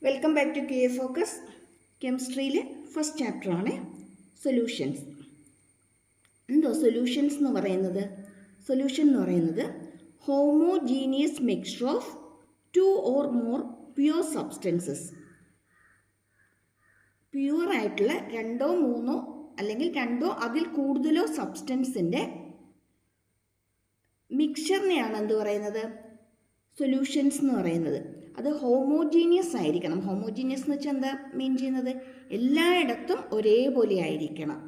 Welcome back to QA focus. കെമിസ്ട്രിയിലെ first ചാപ്റ്ററാണ് solutions. എന്തോ സൊല്യൂഷൻസ് എന്ന് പറയുന്നത്? സൊല്യൂഷൻ എന്ന് പറയുന്നത് homogeneous mixture of 2 or more pure substances. പ്യുവറായിട്ടുള്ള 2 or 3 അല്ലെങ്കിൽ 2 or അതിൽ കൂടുതലോ സബ്സ്റ്റൻസിൻ്റെ മിക്സ്ചറിനെയാണ് എന്ത് പറയുന്നത്? സൊല്യൂഷൻസ് എന്ന് പറയുന്നത്. അത് ഹോമോജീനിയസ് ആയിരിക്കണം. ഹോമോജീനിയസ് എന്ന് വെച്ചാൽ എന്താ മീൻ ചെയ്യുന്നത്? എല്ലായിടത്തും ഒരേപോലെ ആയിരിക്കണം.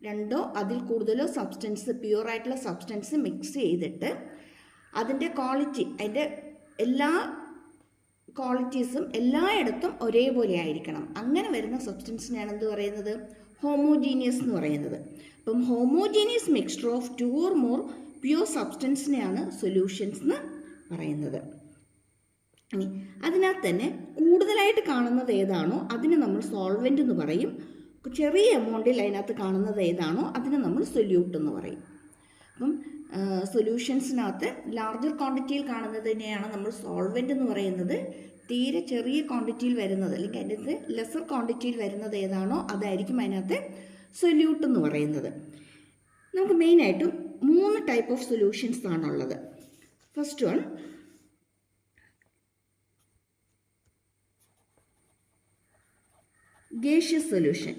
2 or അതിൽ കൂടുതലോ സബ്സ്റ്റൻസ്, പ്യുവറായിട്ടുള്ള സബ്സ്റ്റൻസ് മിക്സ് ചെയ്തിട്ട് അതിൻ്റെ ക്വാളിറ്റി, അതിൻ്റെ എല്ലാ ക്വാളിറ്റീസും എല്ലായിടത്തും ഒരേപോലെ ആയിരിക്കണം. അങ്ങനെ വരുന്ന സബ്സ്റ്റൻസിനാണ് എന്ത് പറയുന്നത്? ഹോമോജീനിയസ് എന്ന് പറയുന്നത്. അപ്പം homogeneous mixture of 2 or more pure സബ്സ്റ്റൻസിനെയാണ് സൊല്യൂഷൻസ് എന്ന് പറയുന്നത്. ഇനി അതിനകത്ത് തന്നെ കൂടുതലായിട്ട് കാണുന്നത് ഏതാണോ അതിന് നമ്മൾ സോൾവെൻ്റ് എന്ന് പറയും. ചെറിയ എമൗണ്ടിൽ അതിനകത്ത് കാണുന്നത് ഏതാണോ അതിന് നമ്മൾ സൊല്യൂട്ട് എന്ന് പറയും. അപ്പം സൊല്യൂഷൻസിനകത്ത് ലാർജർ ക്വാണ്ടിറ്റിയിൽ കാണുന്നതിനെയാണ് നമ്മൾ സോൾവെൻ്റ് എന്ന് പറയുന്നത്. തീരെ ചെറിയ ക്വാണ്ടിറ്റിയിൽ വരുന്നത് അല്ലെങ്കിൽ അതിനകത്ത് ലെസർ ക്വാണ്ടിറ്റിയിൽ വരുന്നത് ഏതാണോ അതായിരിക്കും അതിനകത്ത് സൊല്യൂട്ട് എന്ന് പറയുന്നത്. നമുക്ക് മെയിനായിട്ടും 3 ടൈപ്പ് ഓഫ് സൊല്യൂഷൻസ് ആണുള്ളത്. First one gaseous solution.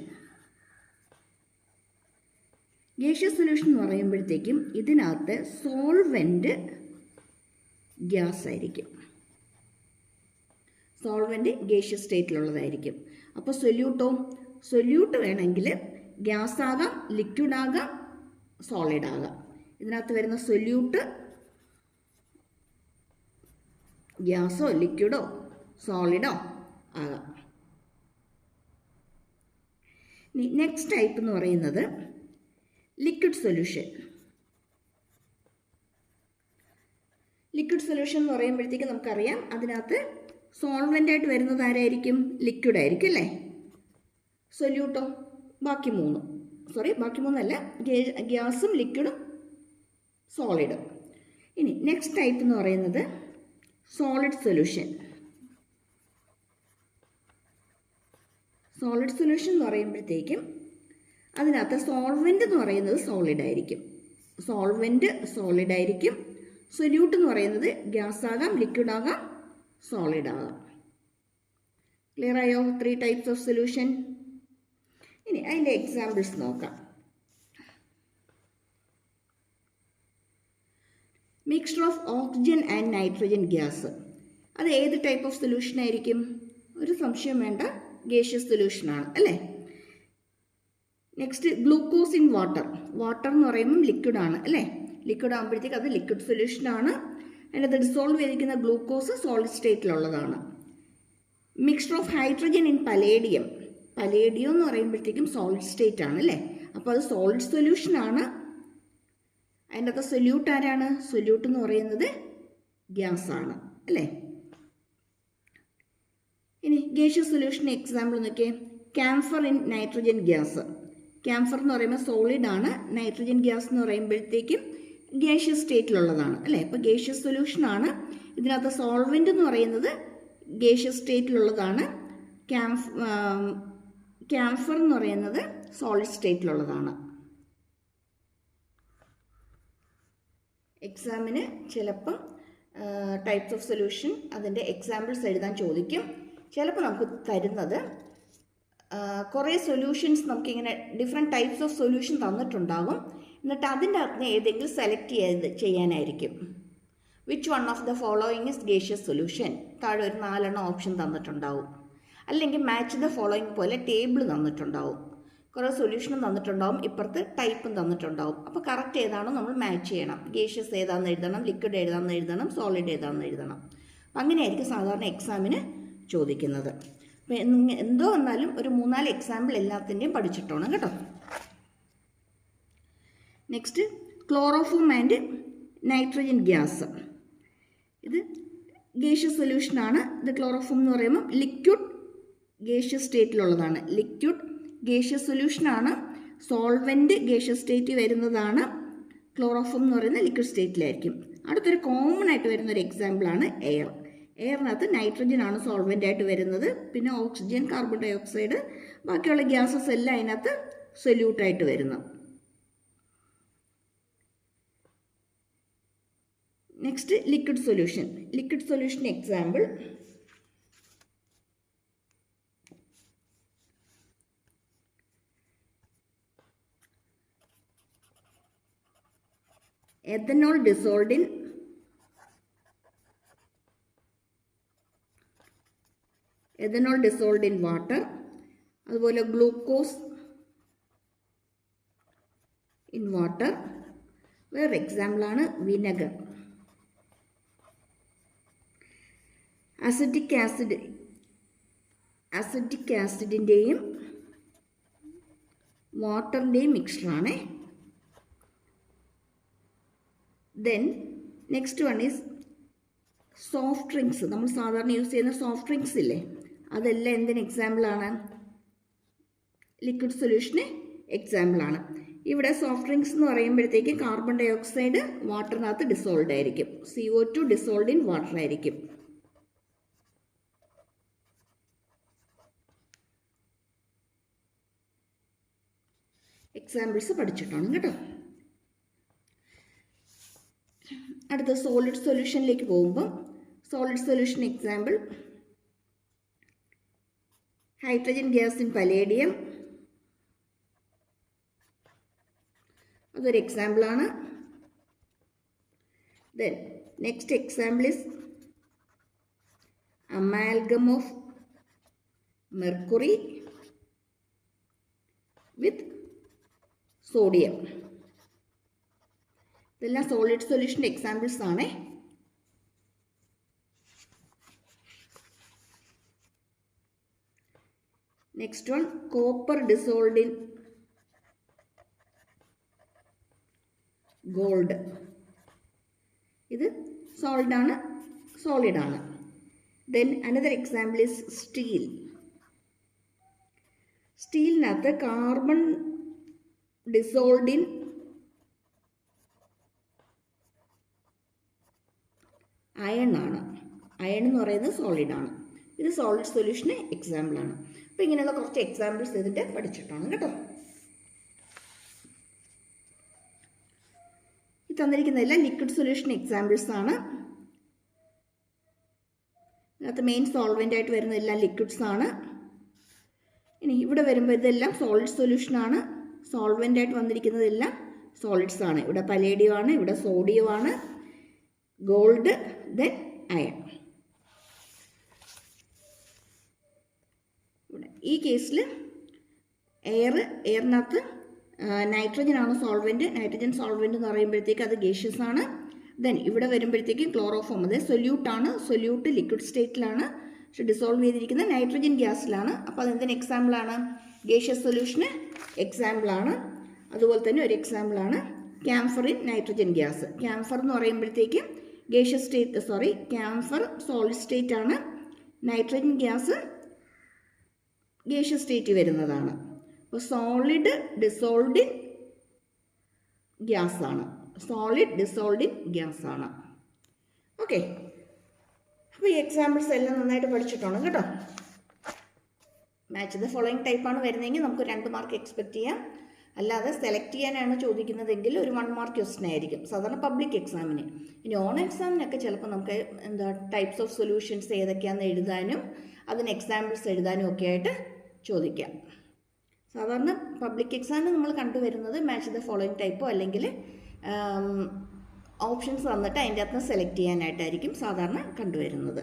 Gaseous solution എന്ന് പറയുമ്പോഴത്തേക്കും ഇതിനകത്ത് സോൾവെൻ്റ് ഗ്യാസ് ആയിരിക്കും. സോൾവെൻ്റ് ഗേഷ്യസ് സ്റ്റേറ്റിലുള്ളതായിരിക്കും. അപ്പോൾ സൊല്യൂട്ട് വേണമെങ്കിൽ ഗ്യാസ് ആകാം, ലിക്വിഡ് ആകാം, സോളിഡ് ആകാം. ഇതിനകത്ത് വരുന്ന സൊല്യൂട്ട് ഗ്യാസോ ലിക്വിഡോ സോളിഡോ ആകാം. നെക്സ്റ്റ് ടൈപ്പ് എന്ന് പറയുന്നത് ലിക്വിഡ് സൊല്യൂഷൻ. ലിക്വിഡ് സൊല്യൂഷൻ എന്ന് പറയുമ്പോഴത്തേക്ക് നമുക്കറിയാം അതിനകത്ത് സോൾവെൻ്റ് ആയിട്ട് വരുന്നത് ആരായിരിക്കും? ലിക്വിഡ് ആയിരിക്കും അല്ലേ? സൊല്യൂട്ടോ ബാക്കി 3 അല്ല, ഗ്യാസും ലിക്വിഡും സോളിഡും. ഇനി നെക്സ്റ്റ് ടൈപ്പ് എന്ന് പറയുന്നത് സോളിഡ് സൊല്യൂഷൻ. സോളിഡ് സൊല്യൂഷൻ എന്ന് പറയുമ്പോഴത്തേക്കും അതിനകത്ത് സോൾവെൻ്റ് എന്ന് പറയുന്നത് സോളിഡ് ആയിരിക്കും. സൊല്യൂട്ട് എന്ന് പറയുന്നത് ഗ്യാസ് ആകാം, ലിക്വിഡ് ആകാം, സോളിഡ് ആകാം. ക്ലിയർ ആയോ? 3 ടൈപ്സ് ഓഫ് സൊല്യൂഷൻ. ഇനി അതിൻ്റെ എക്സാമ്പിൾസ് നോക്കാം. Mixture of oxygen and nitrogen gas. അത് ഏത് ടൈപ്പ് ഓഫ് സൊല്യൂഷൻ ആയിരിക്കും? ഒരു സംശയം വേണ്ട, ഗേഷ്യസ് സൊല്യൂഷനാണ് അല്ലേ? Next glucose in water. Water എന്ന് പറയുമ്പം ലിക്വിഡാണ് അല്ലേ? ലിക്വിഡ് ആകുമ്പോഴത്തേക്ക് അത് ലിക്വിഡ് സൊല്യൂഷനാണ്. അതിനകത്ത് ഡിസോൾവ് ചെയ്തിരിക്കുന്ന ഗ്ലൂക്കോസ് സോളിഡ് സ്റ്റേറ്റിലുള്ളതാണ്. Mixture of hydrogen in palladium. Palladium എന്ന് പറയുമ്പോഴത്തേക്കും സോളിഡ് സ്റ്റേറ്റ് ആണ് അല്ലേ? അപ്പോൾ അത് സോളിഡ് സൊല്യൂഷനാണ്. അതിൻ്റെ അകത്ത് സൊല്യൂട്ട് ആരാണ്? സൊല്യൂട്ട് എന്ന് പറയുന്നത് ഗ്യാസ് ആണ് അല്ലേ? ഇനി ഗേഷ്യസ് സൊല്യൂഷൻ എക്സാമ്പിൾ നോക്കിയേ. Camphor in nitrogen gas. Camphor എന്ന് പറയുമ്പോൾ സോളിഡ് ആണ്. നൈട്രജൻ ഗ്യാസ് എന്ന് പറയുമ്പോഴത്തേക്കും ഗേഷ്യസ് സ്റ്റേറ്റിലുള്ളതാണ് അല്ലേ? അപ്പോൾ ഗേഷ്യസ് സൊല്യൂഷൻ ആണ്. ഇതിനകത്ത് സോൾവെൻ്റ് എന്ന് പറയുന്നത് ഗേഷ്യസ് സ്റ്റേറ്റിലുള്ളതാണ്. ക്യാംഫർ എന്ന് പറയുന്നത് സോളിഡ് സ്റ്റേറ്റിലുള്ളതാണ്. എക്സാമിന് ചിലപ്പം ടൈപ്സ് ഓഫ് സൊല്യൂഷൻ അതിൻ്റെ എക്സാമ്പിൾസ് എഴുതാൻ ചോദിക്കും. ചിലപ്പോൾ നമുക്ക് തരുന്നത് കുറേ സൊല്യൂഷൻസ് നമുക്കിങ്ങനെ ഡിഫറെൻറ്റ് ടൈപ്സ് ഓഫ് സൊല്യൂഷൻ തന്നിട്ടുണ്ടാകും. എന്നിട്ട് അതിൻ്റെ അകത്ത് ഏതെങ്കിലും സെലക്ട് ചെയ്യാനായിരിക്കും. Which one of the following is gaseous solution? താഴെ ഒരു 4 ഓപ്ഷൻ തന്നിട്ടുണ്ടാവും. അല്ലെങ്കിൽ മാച്ച് ദ ഫോളോയിങ് പോലെ ടേബിൾ തന്നിട്ടുണ്ടാവും. കുറേ സൊല്യൂഷനും തന്നിട്ടുണ്ടാവും, ഇപ്പുറത്ത് ടൈപ്പും തന്നിട്ടുണ്ടാവും. അപ്പോൾ കറക്റ്റ് ഏതാണോ നമ്മൾ മാച്ച് ചെയ്യണം. ഗേഷ്യസ് ഏതാണെന്ന് എഴുതണം, ലിക്വിഡ് ഏതാണെന്ന് എഴുതണം, സോളിഡ് ഏതാണെന്ന് എഴുതണം. അപ്പം അങ്ങനെയായിരിക്കും സാധാരണ എക്സാമിന് ചോദിക്കുന്നത്. അപ്പോൾ എന്തോ വന്നാലും ഒരു 3-4 എക്സാമ്പിൾ എല്ലാത്തിൻ്റെയും പഠിച്ചിട്ടോണം കേട്ടോ. Next chloroform and nitrogen gas. ഇത് ഗേഷ്യസ് സൊല്യൂഷനാണ്. ഇത് ക്ലോറോഫോം എന്ന് പറയുമ്പോൾ ലിക്വിഡ് ഗേഷ്യസ് സ്റ്റേറ്റിലുള്ളതാണ്. ലിക്വിഡ് ഗേഷ്യസ് സൊല്യൂഷനാണ്. സോൾവെൻ്റ് ഗേഷ്യസ് സ്റ്റേറ്റിൽ വരുന്നതാണ്. ക്ലോറോഫോം എന്ന് പറയുന്നത് ലിക്വിഡ് സ്റ്റേറ്റിലായിരിക്കും. അടുത്തൊരു കോമൺ ആയിട്ട് വരുന്നൊരു എക്സാമ്പിളാണ് എയർ. എയറിനകത്ത് നൈട്രജൻ ആണ് സോൾവെൻ്റ് ആയിട്ട് വരുന്നത്, പിന്നെ ഓക്സിജൻ, കാർബൺ ഡൈ ഓക്സൈഡ്, ബാക്കിയുള്ള ഗ്യാസസ് എല്ലാം അതിനകത്ത് സൊല്യൂട്ടായിട്ട് വരുന്നു. Next liquid solution. Liquid solution example ethanol dissolved in water, അതുപോലെ ഗ്ലൂക്കോസ് ഇൻ വാട്ടർ. വേറെ എക്സാമ്പിളാണ് വിനെഗർ. അസിറ്റിക് ആസിഡിൻ്റെയും വാട്ടറിൻ്റെയും മിക്സ്ചറാണ്. Then next one is soft drinks. നമ്മൾ സാധാരണ യൂസ് ചെയ്യുന്ന സോഫ്റ്റ് ഡ്രിങ്ക്സ് ഇല്ലേ, അതെല്ലാം എന്തിന് എക്സാമ്പിളാണ്? ലിക്വിഡ് സൊല്യൂഷന് എക്സാമ്പിളാണ്. ഇവിടെ സോഫ്റ്റ് ഡ്രിങ്ക്സ് എന്ന് പറയുമ്പോഴത്തേക്ക് കാർബൺ ഡൈ ഓക്സൈഡ് വാട്ടറിനകത്ത് ഡിസോൾവ് ആയിരിക്കും, CO2 ഡിസോൾവ് ഇൻ വാട്ടർ ആയിരിക്കും. എക്സാമ്പിൾസ് പഠിച്ചിട്ടാണ് കേട്ടോ. അടുത്ത സോളിഡ് സൊല്യൂഷനിലേക്ക് പോകുമ്പോൾ solid solution example hydrogen gas in palladium, അതൊരു എക്സാമ്പിളാണ്. Then next example is amalgam of mercury with sodium. ഇതെല്ലാം സോളിഡ് സൊല്യൂഷൻ എക്സാമ്പിൾസ് ആണ്. Next one copper dissolved in gold. ഇത് സോളിഡ് ആണ്. Then another example is steel. സ്റ്റീലിനകത്ത് carbon dissolved in iron ആണ്. Iron എന്ന് പറയുന്നത് സോളിഡ് ആണ്. ഇത് സോളിഡ് സൊല്യൂഷന് എക്സാമ്പിളാണ്. അപ്പോൾ ഇങ്ങനെയുള്ള കുറച്ച് എക്സാമ്പിൾസ് ഇതിൻ്റെ പഠിച്ചിട്ടാണ് കേട്ടോ. ഈ തന്നിരിക്കുന്നതെല്ലാം ലിക്വിഡ് സൊല്യൂഷൻ എക്സാമ്പിൾസ് ആണ്. അതിനകത്ത് മെയിൻ സോൾവെൻ്റ് ആയിട്ട് വരുന്നതെല്ലാം ലിക്വിഡ്സ് ആണ്. ഇനി ഇവിടെ വരുമ്പോൾ ഇതെല്ലാം സോളിഡ് സൊല്യൂഷനാണ്. സോൾവെൻ്റ് ആയിട്ട് വന്നിരിക്കുന്നതെല്ലാം സോളിഡ്സ് ആണ്. ഇവിടെ പലേഡിയം ആണ്, ഇവിടെ സോഡിയം ആണ്, ഗോൾഡ്, ദെൻ അയൺ. ഈ കേസിൽ എയറിനകത്ത് നൈട്രജൻ ആണ് സോൾവെൻറ്റ്. നൈട്രജൻ സോൾവെൻറ്റ് എന്ന് പറയുമ്പോഴത്തേക്ക് അത് ഗേഷ്യസ് ആണ്. ദെൻ ഇവിടെ വരുമ്പോഴത്തേക്കും ക്ലോറോഫോം, അത് സൊല്യൂട്ടാണ്. സൊല്യൂട്ട് ലിക്വിഡ് സ്റ്റേറ്റിലാണ്, പക്ഷെ ഡിസോൾവ് ചെയ്തിരിക്കുന്ന നൈട്രജൻ ഗ്യാസിലാണ്. അപ്പോൾ അതെന്തിന് എക്സാമ്പിളാണ്? ഗേഷ്യസ് സൊല്യൂഷന് എക്സാമ്പിളാണ്. അതുപോലെ തന്നെ ഒരു എക്സാമ്പിളാണ് camphor in nitrogen gas. Camphor എന്ന് പറയുമ്പോഴത്തേക്കും gaseous state, camphor solid state ആണ്, നൈട്രജൻ ഗ്യാസ് ഗേഷ്യസ് സ്റ്റേറ്റ് വരുന്നതാണ്. അപ്പോൾ സോളിഡ് ഡിസോൾവ്ഡ് ഇൻ ഗ്യാസ് ആണ്. സോളിഡ് ഡിസോൾവ്ഡ് ഇൻ ഗ്യാസ് ആണ്. ഓക്കെ, അപ്പോൾ ഈ എക്സാമ്പിൾസ് എല്ലാം നന്നായിട്ട് പഠിച്ചിട്ടാണ് കേട്ടോ. മാച്ച് ദ ഫോളോയിങ് ടൈപ്പാണ് വരുന്നതെങ്കിൽ നമുക്ക് 2 മാർക്ക് എക്സ്പെക്റ്റ് ചെയ്യാം. അല്ലാതെ സെലക്ട് ചെയ്യാനാണ് ചോദിക്കുന്നതെങ്കിൽ ഒരു 1 മാർക്ക് ക്വസ്റ്റൻ ആയിരിക്കും സാധാരണ പബ്ലിക് എക്സാമിന്. ഇനി ഓൺ എക്സാമിനൊക്കെ ചിലപ്പോൾ നമുക്ക് ടൈപ്സ് ഓഫ് സൊല്യൂഷൻസ് ഏതൊക്കെയാണെന്ന് എഴുതാനും അതിന് എക്സാമ്പിൾസ് എഴുതാനും ഒക്കെ ആയിട്ട് ചോദിക്കാം. സാധാരണ പബ്ലിക് എക്സാമിന് നമ്മൾ കണ്ടുവരുന്നത് മാച്ച് ദ ഫോളോയിങ് ടൈപ്പോ അല്ലെങ്കിൽ ഓപ്ഷൻസ് തന്നിട്ട് അതിൻ്റെ അകത്ത് സെലക്ട് ചെയ്യാനായിട്ടായിരിക്കും സാധാരണ കണ്ടുവരുന്നത്.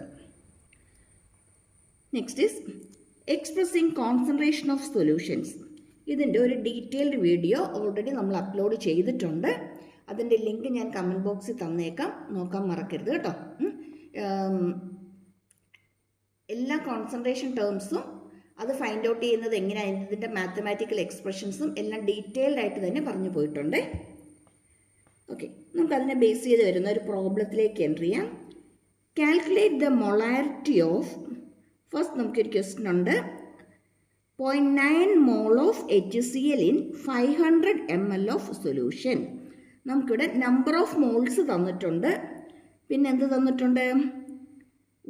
Next is expressing concentration of solutions. ഇതിൻ്റെ ഒരു ഡീറ്റെയിൽഡ് വീഡിയോ ഓൾറെഡി നമ്മൾ അപ്ലോഡ് ചെയ്തിട്ടുണ്ട്. അതിൻ്റെ ലിങ്ക് ഞാൻ കമൻറ്റ് ബോക്സിൽ തന്നേക്കാം, നോക്കാൻ മറക്കരുത് കേട്ടോ. എല്ലാ കോൺസെൻട്രേഷൻ ടേംസും അത് ഫൈൻഡ് ഔട്ട് ചെയ്യുന്നത് എങ്ങനെയാണ്, ഇതിൻ്റെ മാത്തമാറ്റിക്കൽ എക്സ്പ്രഷൻസും എല്ലാം ഡീറ്റെയിൽഡ് ആയിട്ട് തന്നെ പറഞ്ഞു പോയിട്ടുണ്ട്. ഓക്കെ, നമുക്കതിനെ ബേസ് ചെയ്ത് വരുന്ന ഒരു പ്രോബ്ലത്തിലേക്ക് എൻ്റർ ചെയ്യാം. Calculate the molarity of, first നമുക്കൊരു ക്വസ്റ്റ്യൻ ഉണ്ട്. 0.9 mole of HCl in 500 ml of solution. നമുക്കിവിടെ നമ്പർ ഓഫ് മോൾസ് തന്നിട്ടുണ്ട്, പിന്നെ എന്ത് തന്നിട്ടുണ്ട്?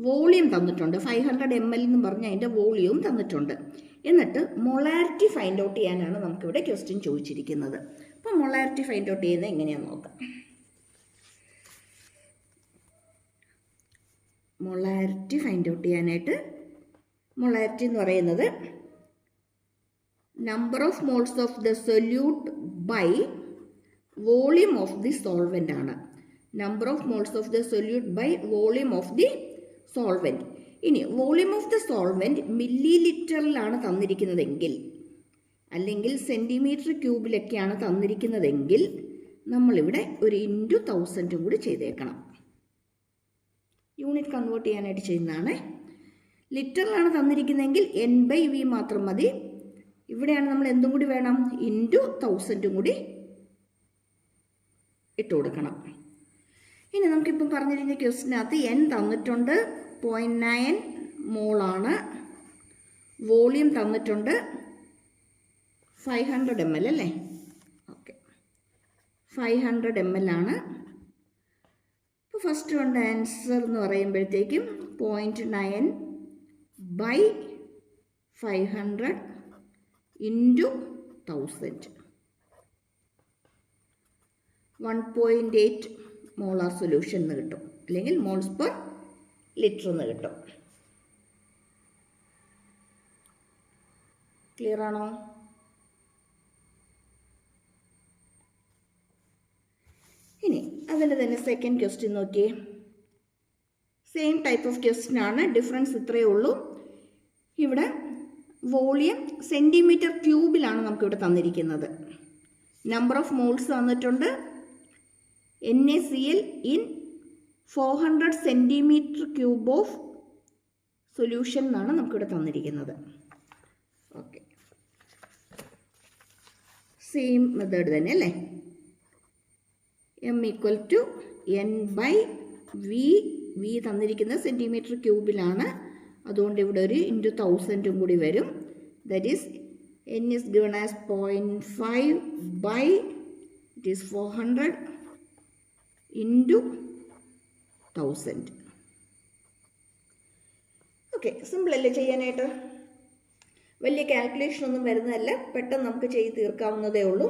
വോളിയം തന്നിട്ടുണ്ട് 500 ml എന്ന് പറഞ്ഞ് അതിൻ്റെ വോളിയവും തന്നിട്ടുണ്ട്. എന്നിട്ട് മൊളാരിറ്റി ഫൈൻഡ് ഔട്ട് ചെയ്യാനാണ് നമുക്കിവിടെ ക്വസ്റ്റ്യൻ ചോദിച്ചിരിക്കുന്നത്. അപ്പോൾ മൊളാരിറ്റി ഫൈൻഡ് ഔട്ട് ചെയ്യുന്നത് എങ്ങനെയാണെന്ന് നോക്കാം. മൊളാരിറ്റി ഫൈൻഡ് ഔട്ട് ചെയ്യാനായിട്ട് മൊളാരിറ്റി എന്ന് പറയുന്നത് number of moles of the solute by volume of the solvent ആണ്. Number of moles of the solute by volume of the solvent. ഇനി വോളിയം ഓഫ് ദ സോൾവെൻറ്റ് മില്ലി ലിറ്ററിലാണ് തന്നിരിക്കുന്നതെങ്കിൽ അല്ലെങ്കിൽ സെൻറ്റിമീറ്റർ ക്യൂബിലൊക്കെയാണ് തന്നിരിക്കുന്നതെങ്കിൽ നമ്മളിവിടെ ഒരു ഇൻറ്റു 1000 കൂടി ചെയ്തേക്കണം. യൂണിറ്റ് കൺവേർട്ട് ചെയ്യാനായിട്ട് ചെയ്യുന്നതാണ്. ലിറ്ററിലാണ് തന്നിരിക്കുന്നതെങ്കിൽ N/V മാത്രം മതി. ഇവിടെയാണ് നമ്മൾ എന്തും കൂടി വേണം, ഇൻറ്റു 1000 കൂടി ഇട്ട് കൊടുക്കണം. ഇനി നമുക്കിപ്പം പറഞ്ഞിരിക്കുന്ന ക്വസ്റ്റിനകത്ത് N തന്നിട്ടുണ്ട് 0.9 മോളാണ്. വോളിയം തന്നിട്ടുണ്ട് 500 ml അല്ലേ? ഓക്കെ, 500 ml ആണ്. ഇപ്പോൾ ഫസ്റ്റ് കൊണ്ട് ആൻസർ എന്ന് പറയുമ്പോഴത്തേക്കും 0.9 ബൈ 500 ഇൻറ്റു 1000 1.8 മോളാർ സൊല്യൂഷൻ എന്ന് കിട്ടും, അല്ലെങ്കിൽ മോൾസ് പെർ ലിറ്റർ എന്ന് കിട്ടും. ക്ലിയർ ആണോ? ഇനി അതിൻ്റെ തന്നെ സെക്കൻഡ് ക്വസ്റ്റ്യൻ നോക്കിയേ. സെയിം ടൈപ്പ് ഓഫ് ക്വസ്റ്റ്യൻ ആണ്, ഡിഫറൻസ് ഇത്രയേ ഉള്ളൂ. ഇവിടെ വോളിയം സെൻറ്റിമീറ്റർ ക്യൂബിലാണ് നമുക്കിവിടെ തന്നിരിക്കുന്നത്. നമ്പർ ഓഫ് മോൾസ് തന്നിട്ടുണ്ട്. NaCl in 400 centimetre cube of solution എന്നാണ് നമുക്കിവിടെ തന്നിരിക്കുന്നത്. ഓക്കെ, സെയിം മെത്തേഡ് തന്നെ അല്ലേ? M = N/V. V തന്നിരിക്കുന്നത് സെൻറ്റിമീറ്റർ ക്യൂബിലാണ്, അതുകൊണ്ട് ഇവിടെ ഒരു ഇൻറ്റു 1000 കൂടി വരും. That is N is given as 0.5 by it is 400 into 1000. Okay, simple അല്ലേ ചെയ്യാനായിട്ട്? വലിയ കാൽക്കുലേഷൻ ഒന്നും വരുന്നതല്ല, പെട്ടെന്ന് നമുക്ക് ചെയ്ത് തീർക്കാവുന്നതേ ഉള്ളൂ.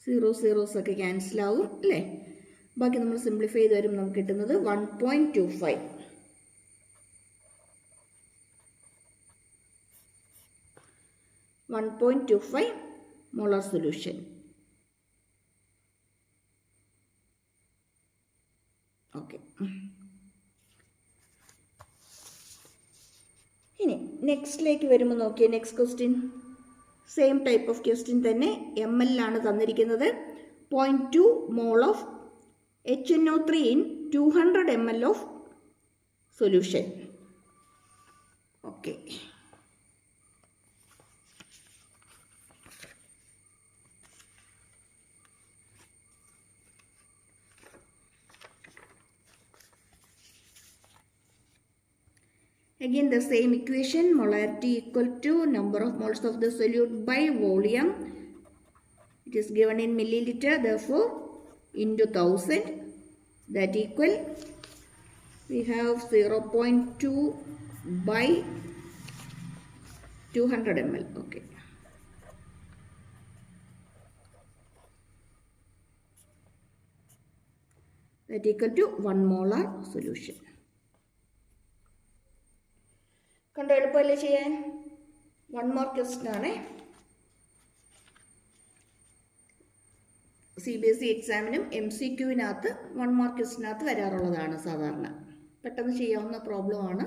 0 ഒക്കെ ക്യാൻസലാവും അല്ലേ? ബാക്കി നമ്മൾ സിംപ്ലിഫൈ ചെയ്ത് വരും നമുക്ക് കിട്ടുന്നത് 1.25. 1.25 മോളാർ സൊല്യൂഷൻ. ഓക്കെ, ഇനി നെക്സ്റ്റിലേക്ക് വരുമ്പോൾ നോക്കിയേ. Next question same type of question തന്നെ. ml ആണ് തന്നിരിക്കുന്നത്. 0.2 mole of HNO3 in 200 ml of solution. Okay, again the same equation, molarity equal to number of moles of the solute by volume. It is given in milliliter, therefore into 1000, that equal we have 0.2 by 200 ml. Okay, that equal to 1 molar solution. കണ്ടോ, എളുപ്പമല്ലേ ചെയ്യാൻ? 1 more question ആണ്. CBSE എക്സാമിനും MCQവിനകത്ത് 1 more ക്വസ്റ്റ്യനകത്ത് വരാറുള്ളതാണ് സാധാരണ. പെട്ടെന്ന് ചെയ്യാവുന്ന പ്രോബ്ലമാണ്.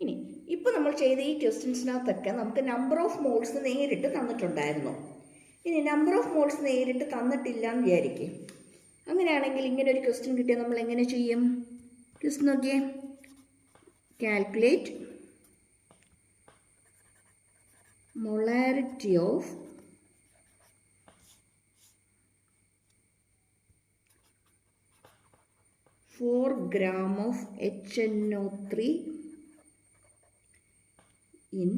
ഇനി ഇപ്പോൾ നമ്മൾ ചെയ്ത ഈ ക്വസ്റ്റ്യൻസിനകത്തൊക്കെ നമുക്ക് നമ്പർ ഓഫ് മോൾസ് നേരിട്ട് തന്നിട്ടുണ്ടായിരുന്നു. ഇനി നമ്പർ ഓഫ് മോൾസ് നേരിട്ട് തന്നിട്ടില്ല എന്ന് വിചാരിക്കും. അങ്ങനെയാണെങ്കിൽ ഇങ്ങനെ ഒരു ക്വസ്റ്റ്യൻ കിട്ടിയാൽ നമ്മൾ എങ്ങനെ ചെയ്യും? ക്വസ്റ്റ്യൻ നോക്കിയേ. Calculate molarity of 4 gram of HNO3 in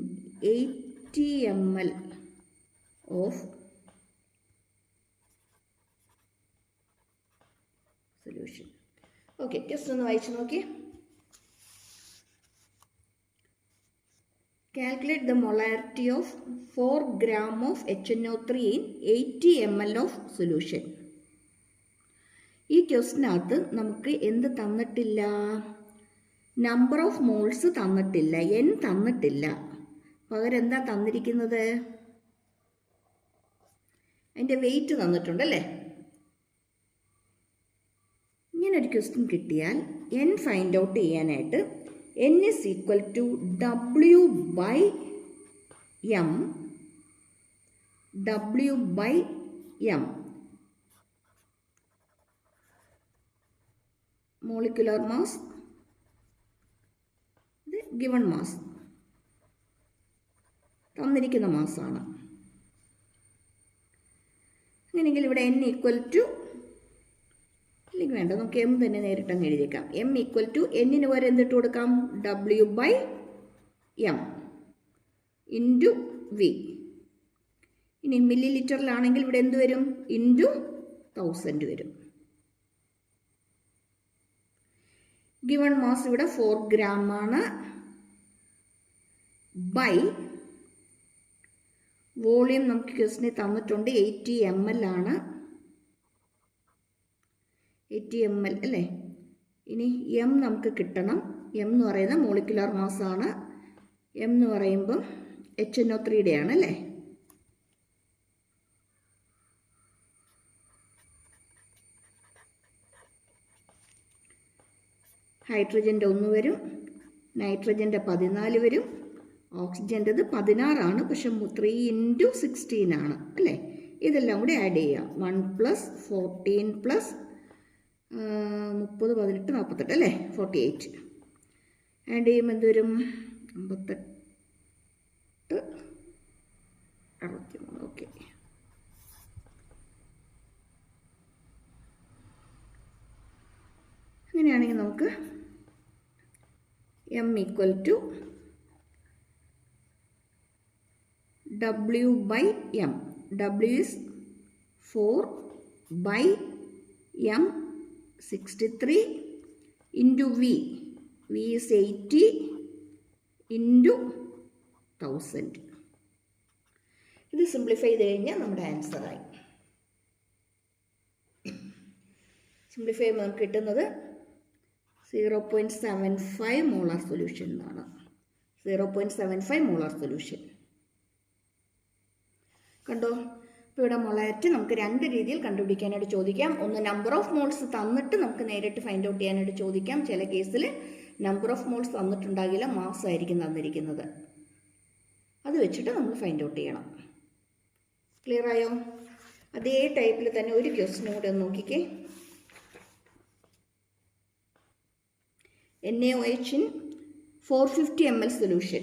80 ml of solution. Okay, test ഒന്ന് വായിച്ചു നോക്കി. Calculate the molarity of 4 gram of HNO3 in 80 ml of solution. ഈ ക്വസ്റ്റിനകത്ത് നമുക്ക് എന്ത് തന്നിട്ടില്ല? നമ്പർ ഓഫ് മോൾസ് തന്നിട്ടില്ല, n തന്നിട്ടില്ല. പകരം എന്താ തന്നിരിക്കുന്നത്? അതിൻ്റെ വെയിറ്റ് തന്നിട്ടുണ്ടല്ലേ. ഇങ്ങനൊരു ക്വസ്റ്റ്യൻ കിട്ടിയാൽ n ഫൈൻഡ് ഔട്ട് ചെയ്യാനായിട്ട് n is equal to W by M. W by M. Molecular mass. The given mass. തന്നിരിക്കുന്ന മാസ്സാണ്. അങ്ങനെയെങ്കിൽ ഇവിടെ n ഈക്വൽ ടു, അല്ലെങ്കിൽ വേണ്ട, നമുക്ക് m തന്നെ നേരിട്ടങ്ങ് എഴുതിയേക്കാം. m ഈക്വൽ ടു എന്നിന് വരെ എന്തിട്ട് കൊടുക്കാം? W by M into V. ഇനി മില്ലി ലിറ്ററിലാണെങ്കിൽ ഇവിടെ എന്ത് വരും? ഇൻറ്റു 1000 വരും. ഗിവൺ മാസ് ഇവിടെ 4 gram ആണ്. ബൈ വോളിയം നമുക്ക് ക്വസ്റ്റിനെ തന്നിട്ടുണ്ട് 80 ml ആണ്. 80 ml അല്ലേ. ഇനി m നമുക്ക് കിട്ടണം. m എന്ന് പറയുന്നത് മോളിക്കുലർ മാസ്സാണ്. m എന്ന് പറയുമ്പം HNO3 ആണ് അല്ലേ. ഹൈഡ്രജൻ്റെ 1 വരും, നൈട്രജൻ്റെ 14 വരും, ഓക്സിജൻ്റെത് 16 ആണ്. പക്ഷെ 3 × 16 ആണ് അല്ലേ. ഇതെല്ലാം കൂടി ആഡ് ചെയ്യാം. 1 + 14 + 30, 18, 48 അല്ലേ. 48 ആഡ് ചെയ്യുമ്പോൾ എന്ത് വരും? 58, 63. ഓക്കെ, അങ്ങനെയാണെങ്കിൽ നമുക്ക് m equal to W by M. W is 4 by M 63 into V. V is 80 into 1000. ഇത് സിംപ്ലിഫൈ ചെയ്ത് കഴിഞ്ഞാൽ നമ്മുടെ ആൻസറായി. സിംപ്ലിഫൈ ചെയ്യുമ്പോൾ നമുക്ക് കിട്ടുന്നത് 0.75 മോളാർ സൊല്യൂഷൻ എന്നാണ്. 0.75 മോളാർ സൊല്യൂഷൻ കണ്ടോ. ഇപ്പോൾ ഇവിടെ മൊളാരിറ്റി നമുക്ക് 2 രീതിയിൽ കണ്ടുപിടിക്കാനായിട്ട് ചോദിക്കാം. ഒന്ന് നമ്പർ ഓഫ് മോൾസ് തന്നിട്ട് നമുക്ക് നേരിട്ട് ഫൈൻഡ് ഔട്ട് ചെയ്യാനായിട്ട് ചോദിക്കാം. ചില കേസിൽ നമ്പർ ഓഫ് മോൾസ് തന്നിട്ടുണ്ടാകില്ല, മാസ് ആയിരിക്കും തന്നിരിക്കുന്നത്. അത് വെച്ചിട്ട് നമ്മൾ ഫൈൻഡ് ഔട്ട് ചെയ്യണം. ക്ലിയർ ആയോ? അതേ ടൈപ്പിൽ തന്നെ ഒരു ക്വസ്റ്റിനും കൂടെ ഒന്ന് നോക്കിക്കേ. NaOH in 450 ml solution.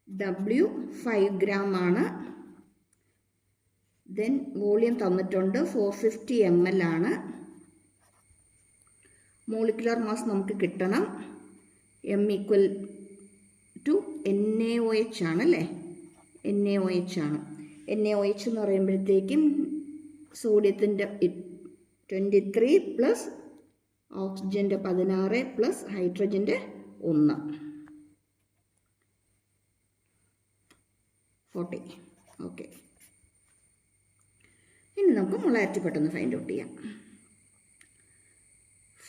W 5 gram ആണ്. ദെൻ വോളിയം തന്നിട്ടുണ്ട് 450 ml ആണ്. മോളിക്കുലർ മാസ് നമുക്ക് കിട്ടണം. m ഈക്വൽ ടു NaOH ആണ് അല്ലേ. NaOH ആണ്. NaOH എന്ന് പറയുമ്പോഴത്തേക്കും സോഡിയത്തിൻ്റെ 23 പ്ലസ് ഓക്സിജൻ്റെ 16 പ്ലസ് ഹൈഡ്രജൻ്റെ 1 40. ഓക്കെ, ഇനി നമുക്ക് മൊളാരിറ്റി പെട്ടെന്ന് ഫൈൻഡ് ഔട്ട് ചെയ്യാം.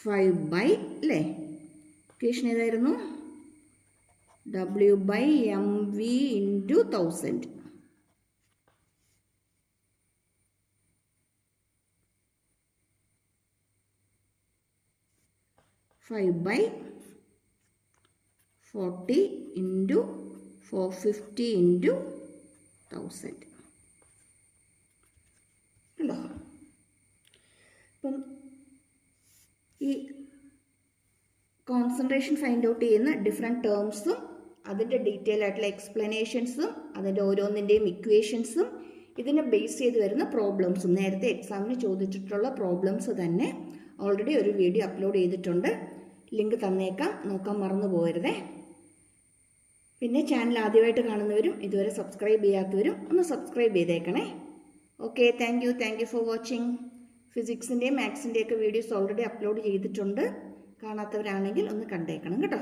5 by അല്ലേ. ഇക്വേഷൻ ഏതായിരുന്നു? W by MV into 1000. 5 by 40 into 450 into 1000 അല്ലോ. അപ്പം ഈ കോൺസെൻട്രേഷൻ ഫൈൻഡ് ഔട്ട് ചെയ്യുന്ന ഡിഫറെൻറ്റ് ടേംസും അതിൻ്റെ ഡീറ്റെയിൽ ആയിട്ടുള്ള എക്സ്പ്ലനേഷൻസും അതിൻ്റെ ഓരോന്നിൻ്റെയും ഇക്വേഷൻസും ഇതിനെ ബേസ് ചെയ്ത് വരുന്ന പ്രോബ്ലംസും നേരത്തെ എക്സാമിന് ചോദിച്ചിട്ടുള്ള പ്രോബ്ലംസ് തന്നെ ഓൾറെഡി ഒരു വീഡിയോ അപ്ലോഡ് ചെയ്തിട്ടുണ്ട്. ലിങ്ക് തന്നേക്കാം, നോക്കാൻ മറന്നു പോകരുതേ. പിന്നെ ചാനൽ ആദ്യമായിട്ട് കാണുന്നവരും ഇതുവരെ സബ്സ്ക്രൈബ് ചെയ്യാത്തവരും ഒന്ന് സബ്സ്ക്രൈബ് ചെയ്തേക്കണേ. Okay, thank you for watching. ഫിസിക്സിൻ്റെയും മാത്സിൻ്റെയൊക്കെ വീഡിയോസ് ഓൾറെഡി അപ്ലോഡ് ചെയ്തിട്ടുണ്ട്. കാണാത്തവരാണെങ്കിൽ ഒന്ന് കണ്ടേക്കണം കേട്ടോ.